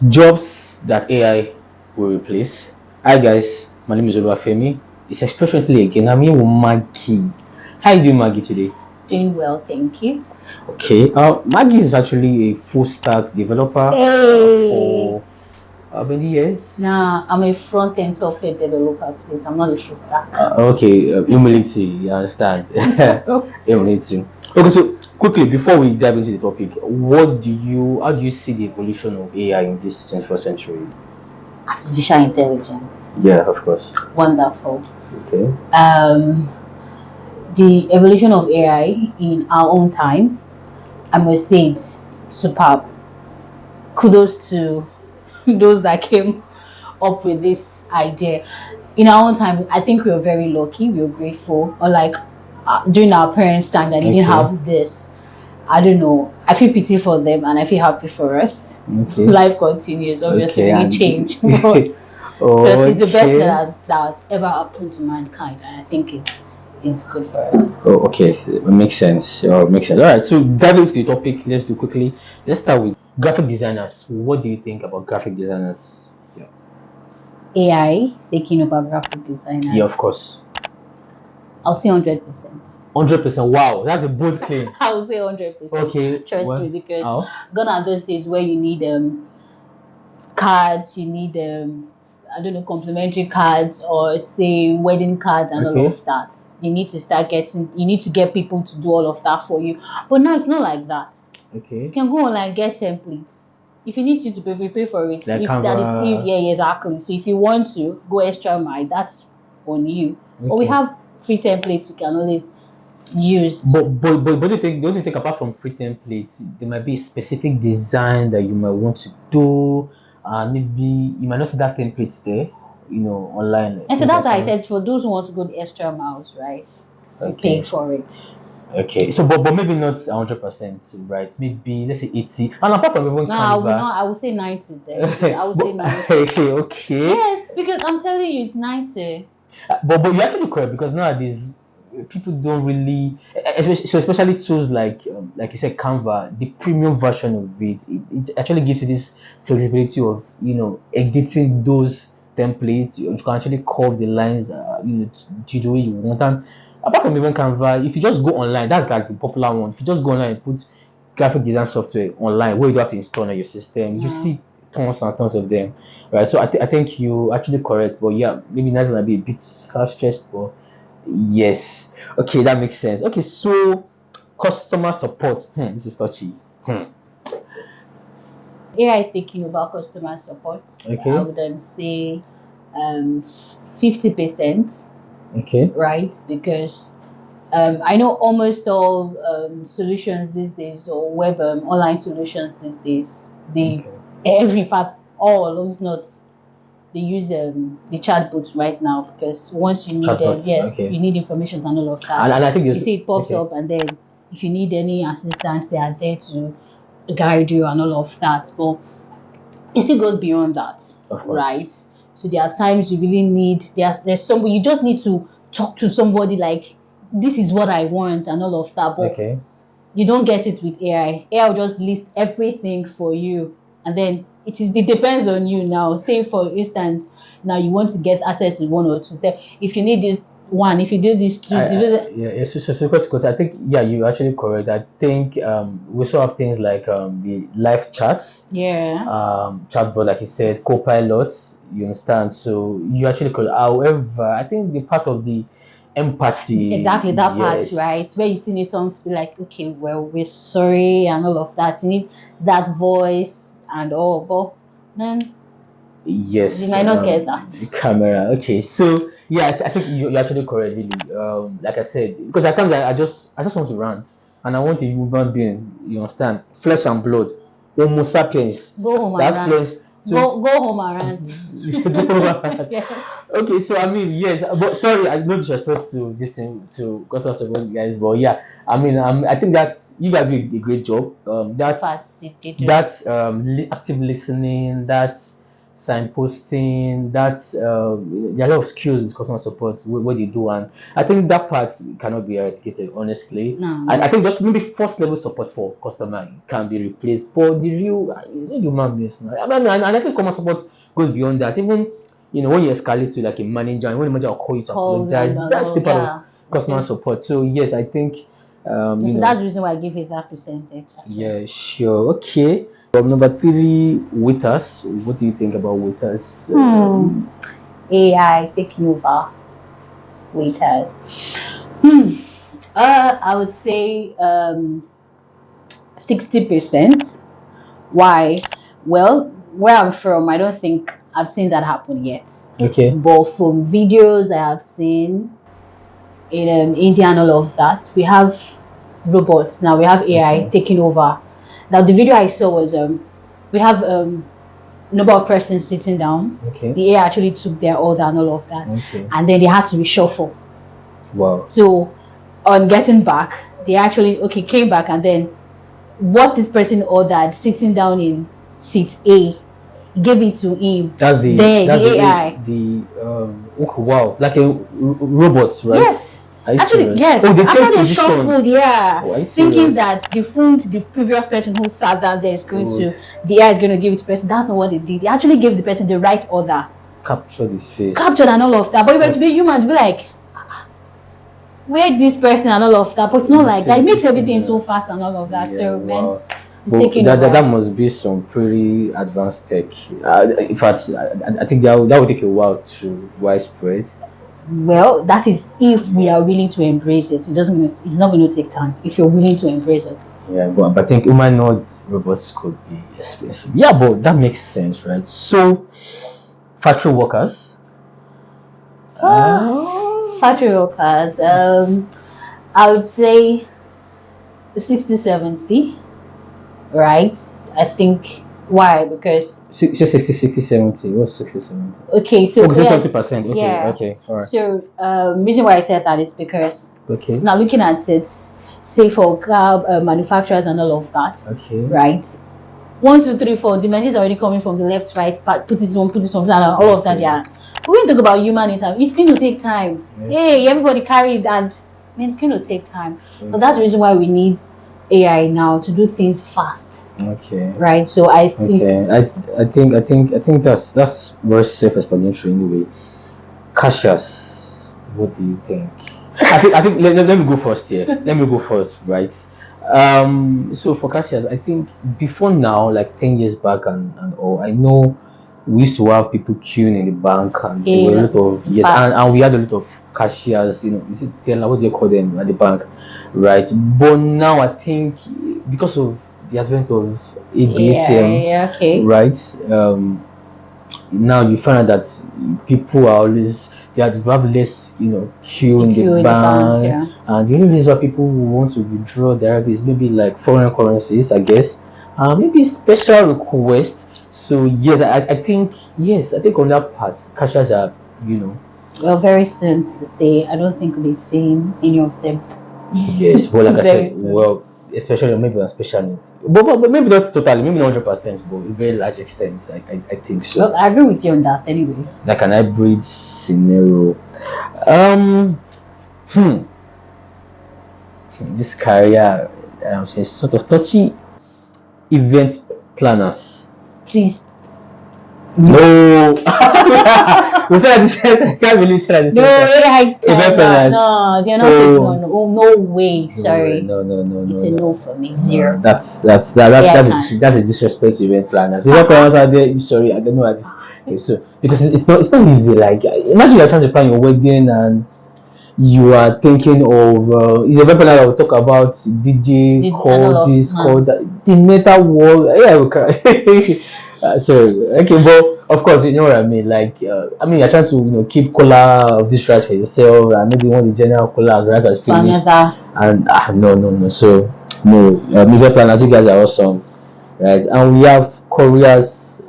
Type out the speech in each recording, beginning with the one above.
Jobs that AI will replace. Hi guys, my name is Olufemi. It's expressionally again. I'm here with Maggie. How are you doing, Maggie, today? Doing well, thank you. Okay. Maggie is actually a full stack developer Hey. for how many years? Nah, I'm a front end software developer, please. I'm not a full stack. Okay, humility. You understand? Humility. Okay, so quickly before we dive into the topic, how do you see the evolution of AI in this 21st century? Artificial intelligence. Yeah, of course. Wonderful. Okay. Um, the evolution of AI in our own time, I must say it's superb. Kudos to those that came up with this idea. In our own time, I think we were very lucky. We were grateful. Unlike during our parents' time, that they didn't Okay. have this. I don't know. I feel pity for them, and I feel happy for us. Okay. Life continues. Obviously, Okay, we and change. oh, So it's the best okay. that has ever happened to mankind, and I think it's good for us. Oh, okay. It makes sense. Oh, it makes sense. All right. So diving into the topic, let's do quickly. Let's start with graphic designers. What do you think about graphic designers? Yeah. AI taking over graphic design. Yeah, of course. I'll say 100%. 100%. Wow, that's a bold claim. I'll say 100%. Okay. Trust me, because how? gone are those days where you need cards, you need I don't know, complimentary cards or say wedding cards and all Okay. of that. You need to get people to do all of that for you. But now it's not like that. Okay. You can go online and get templates. If you need you to pay, we pay for it. Like if Canva. yeah, exactly. So if you want to go extra mile, that's on you. But we Okay. have free templates you can always use. But don't you think apart from free templates, there might be a specific design that you might want to do, maybe you might not see that template there, online. And so things that's like why I that. said for those who want to go the extra miles, right? We Okay. pay for it. Okay. So, but maybe not 100%, right? Maybe let's say 80. And apart from even No, I will Canva. not. I would say 90 then. I would say 90. Okay. Yes, because I'm telling you, it's 90. But you're actually correct because nowadays people don't really, especially tools like you said, Canva, the premium version of it actually gives you this flexibility of editing those templates. You can actually curve the lines, to the way you want. And apart from even Canva, if you just go online, that's like the popular one. If you just go online and put graphic design software online, where you don't have to install on your system, you see tons and tons of them. Right, so I think you actually correct, but yeah, maybe that's gonna be a bit far stretched, but yes, okay, that makes sense. Okay, so customer support. This is touchy. AI thinking about customer support. Okay. I would then say 50%, Okay. right? Because I know almost all solutions these days, or web online solutions these days, every part, all, if not, they use the chatbots right now, because once you need them, yes, okay. you need information and all of that. And I think you see it pops up, and then if you need any assistance, they are there to guide you and all of that. But it still goes beyond that, right? So there are times you really need there's somebody, you just need to talk to somebody like, this is what I want and all of that. But you don't get it with AI. AI will just list everything for you, and then it depends on you now. Say for instance, now you want to get access to one or two. If you need this one, if you do this, so I think you're actually correct. I think we also have things like the live chats, chatbot, like you said, co-pilots. You understand? So you actually could. However, I think the part of the empathy, exactly that part, right, where you still need someone to be like, okay, well, we're sorry and all of that. You need that voice and all, but then yes, you might not get that. The camera. Okay, so I think you're actually correct, really. Like I said, because at times I just want to rant, and I want a human being. You understand? Flesh and blood, Homo sapiens. Go home That's and rant. flesh. So, go home and rant. Yes. Okay, so I mean, yes, but sorry, I know disrespect to this thing to customer support guys, but yeah, I mean, I think that you guys did a great job. That's active listening, signposting, there are a lot of skills in customer support what they do, and I think that part cannot be eradicated, honestly. No. I think just maybe first level support for customer can be replaced, but the real human beings now. I mean, and I think customer support goes beyond that. Even when you escalate to like a manager, and when the manager will call you to apologize, that's the part of customer support. So yes, I think so that's the reason why I give it that percentage. Actually. Yeah, sure. Okay. Number 3, waiters. What do you think about waiters? AI taking over waiters. I would say 60%. Why? Well, where I'm from, I don't think I've seen that happen yet. Okay. But from videos I have seen in India and all of that, we have robots now. We have AI taking over. Now the video I saw was we have number of persons sitting down. Okay. The AI actually took their order and all of that, and then they had to reshuffle. Wow. So on getting back, they actually came back, and then what this person ordered, sitting down in seat A, gave it to him. That's the AI. Wow, like a robot, right? Yes. Actually, yes. After they shuffled, thinking that the previous person who sat down there is going to, the AI is going to give it to the person. That's not what they did. They actually gave the person the right order. Captured his face. Captured and all of that. But if it's to be human, to be like, where this person and all of that. But it's not like that. It makes everything so fast and all of that. Yeah, so, wow. man, that must be some pretty advanced tech. In fact, I think that would take a while to widespread. Well, that is if we are willing to embrace it. It's not going to take time if you're willing to embrace it. Yeah, but I think humanoid robots could be expensive. Yeah, but that makes sense, right? So, factory workers. Factory workers. I would say 60-70. Right? I think. Why? Because 60-70. What's 60-70? Okay, so 70%. Okay, yeah. Okay, all right. So reason why I said that is because now looking at it, say for car manufacturers and all of that. Okay. Right. 1, 2, 3, 4. The messages are already coming from the left, right. Put it on, and all of that. Yeah. But when we talk about human interaction, it's going to take time. Hey, everybody carry it, and it's going to take time. But that's the reason why we need AI now to do things fast. Okay. Right. So I think. Okay. I think that's very self-explanatory anyway. Cashiers. What do you think? I think let me go first here. Let me go first, right? So for cashiers, I think before now, like 10 years back and all, I know we used to have people queuing in the bank, and there were a lot of and we had a lot of cashiers. Is it teller? What do you call them at the bank, right? But now I think because of the advent of ATM, right? Now you find out that people are always they have less, queue in the bank, and the only reason why people want to withdraw directly is maybe like foreign currencies, I guess, maybe special requests. So yes, I think on that part, cashiers are, Well, very soon to say. I don't think we've seen any of them. Yes, well, like I said, well, especially maybe on special, but maybe not totally, maybe not 100%, but a very large extent. I think so. Well, I agree with you on that, anyways. Like an hybrid scenario. This career, is sort of touchy. Event planners. Please. No. We said at the same time. I can't believe say at the same time. Event planners. No, they're not. No way. Sorry. No. It's a no for me. 0. That's a disrespect to event planners. Event planners are there. Sorry, I don't know what this. Okay, so because it's not easy. Like imagine you're trying to plan your wedding and you are thinking of is a event planner that will talk about DJ call this call that the meta world. Yeah, okay. Okay, but of course, you know what I mean. Like, you're trying to, keep cola of this rice for yourself, and maybe want the general cola of rice has finished. And no. So no, media planners, you guys are awesome, right? And we have couriers,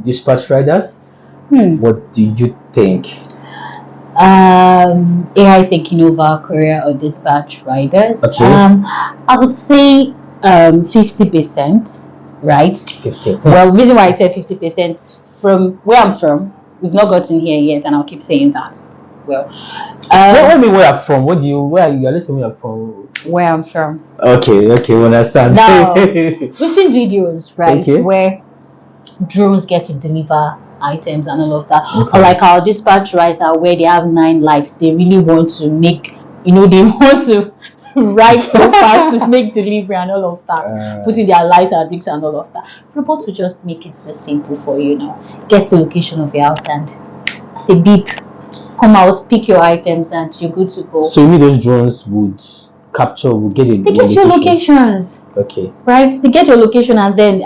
dispatch riders. What do you think? AI taking over courier or dispatch riders. Okay. I would say 50%. Right? 50. Well, the reason why I said 50% from where I'm from, we've not gotten here yet, and I'll keep saying that. Well, What do you mean where you're from? What do you where are you? Listen, where you're from? where I'm from. Okay, we understand. Now, we've seen videos, right, Okay. where drones get to deliver items and all of that. Okay. Or like our dispatch writer, where they have 9 lives, they really want to make, they want to write so fast to make delivery and all of that, putting their lives at risk and all of that. Robots will just make it so simple for you now. Get to the location of your house and say beep, come out, pick your items, and you're good to go. So you mean those drones would get it? They get your locations. Okay. Right? They get your location and then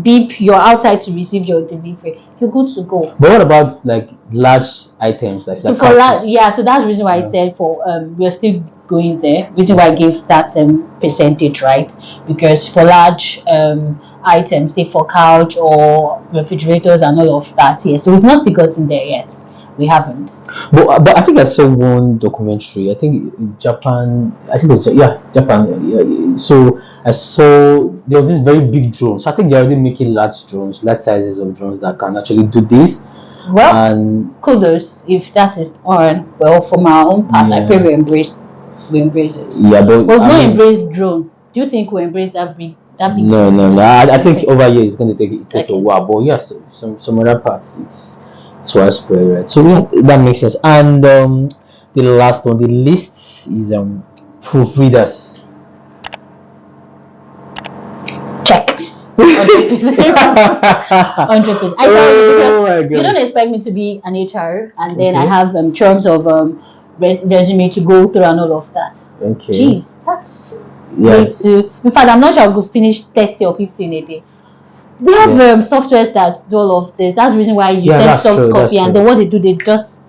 beep, you're outside to receive your delivery. You're good to go. But what about like large items like so for large, yeah, so that's the reason why I said for we're still going there. Reason why I gave that percentage, right? Because for large items, say for couch or refrigerators and all of that, yeah. So we've not still gotten there yet. We haven't. But I think I saw one documentary. I think in Japan. I think it was Japan. Yeah. So I saw there was this very big drone. So I think they're already making large sizes of drones that can actually do this. Well, and kudos if that is on. Well, from our own part, I pray we embrace it. Yeah, but we'll not embrace drone. Do you think we embrace that big? No. I think over here it's going to take a while. But yes, some other parts it's widespread, right? So yeah, that makes sense. And the last one, the list is proofreaders. Check. 100%. 100%. I tell you, because you don't expect me to be an HR and then I have chunks of resume to go through and all of that. Okay. Jeez, that's way too. In fact, I'm not sure I'll go finish 30 or 15 a day. We have softwares that do all of this. That's the reason why you send soft copy, and then what they do, they just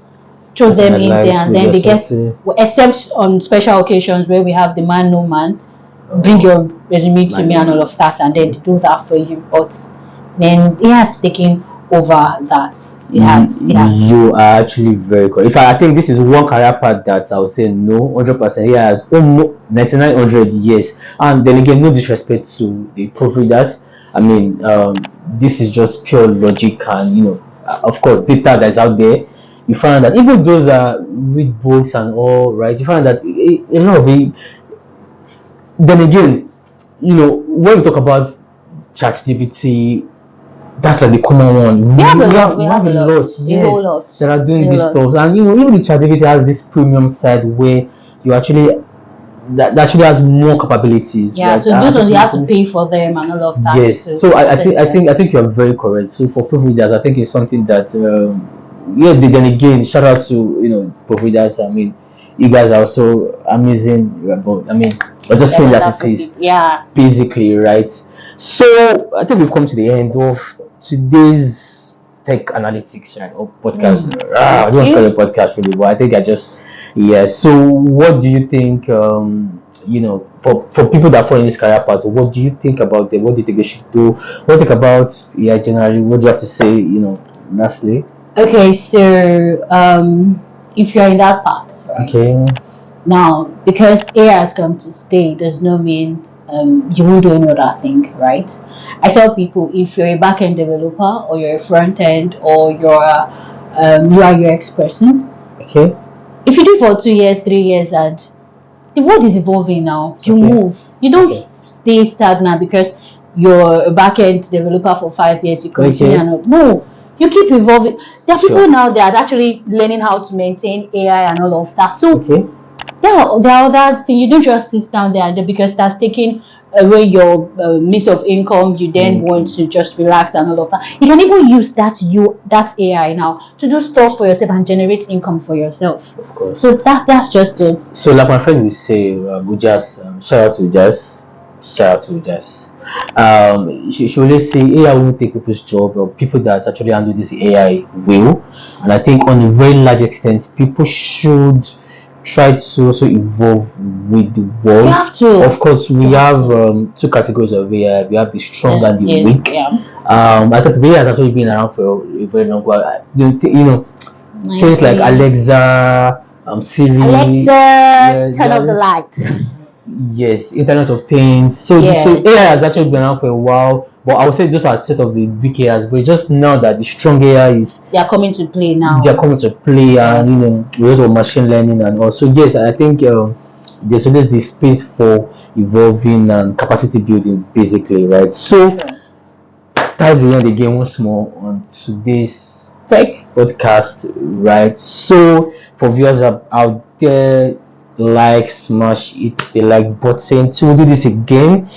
throw them in there, and then they get. Well, except on special occasions where we have the man, no man, bring your resume to me and all of that, and then they do that for you. But then it has taken over that. It has. You are actually very correct. In fact, I think this is one career path that I would say no, 100%. It has almost 9,900 years, and then again, no disrespect to the proofreaders. I mean, this is just pure logic and, of course, data that's out there. You find that even those read books and all, right? You find that a lot of it. Then again, when we talk about ChatGPT, that's like the common one. We have a lot. Yes, that are doing these stuff, and even the ChatGPT has this premium side where you actually. That actually has more capabilities. Yeah, right? So those ones you have to pay for them and all of that. Yes, so I think you are very correct. So for proofreaders, I think it's something that then again, shout out to proofreaders. I mean, you guys are also amazing. But I mean, we're just saying as it is. Yeah. Basically, right. So I think we've come to the end of today's tech analytics, right? Or podcast. I don't want to call it a podcast really, but I think so what do you think for people that follow in this career path, what do you think about them? What do you think they should do? What do you think about generally? What do you have to say, lastly? Okay, so if you're in that path, right? Okay. Now, because AI has come to stay does not mean you won't do any other thing, right? I tell people, if you're a back-end developer or you're a front-end or you're a UI UX person, okay, if you do for 2 years, 3 years, and the world is evolving now, you move. You don't stay stagnant because you're a back-end developer for 5 years. You continue no, you keep evolving. There are people now that are actually learning how to maintain AI and all of that. So there are other things. You don't just sit down there and because that's taking away your means of income. You then want to just relax and all of that. You can even use that AI now to do stuff for yourself and generate income for yourself. Of course. So that's just it. So like my friend will say, Ujas, shout out to Ujas. She always say AI won't take people's job, or people that actually handle this AI will. And I think on a very large extent, people should try to also evolve with the world. You have to. Of course, we have 2 categories of AI. We have the strong and the weak. I think AI has actually been around for a very long while. Things like Alexa, Siri. Alexa, turn off the light. Yes, Internet of Things. So AI has actually been around for a while. But I would say those are set of the weak areas. But just now that the strong area is They are coming to play now. they are coming to play, and a lot of machine learning, and also yes, I think there's always the space for evolving and capacity building, basically, right? So that's the end again once more on today's tech podcast, right? So for viewers out there, like, smash it, the like button. So we'll do this again.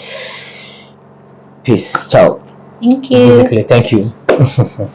Peace. Ciao. Thank you. Basically, thank you.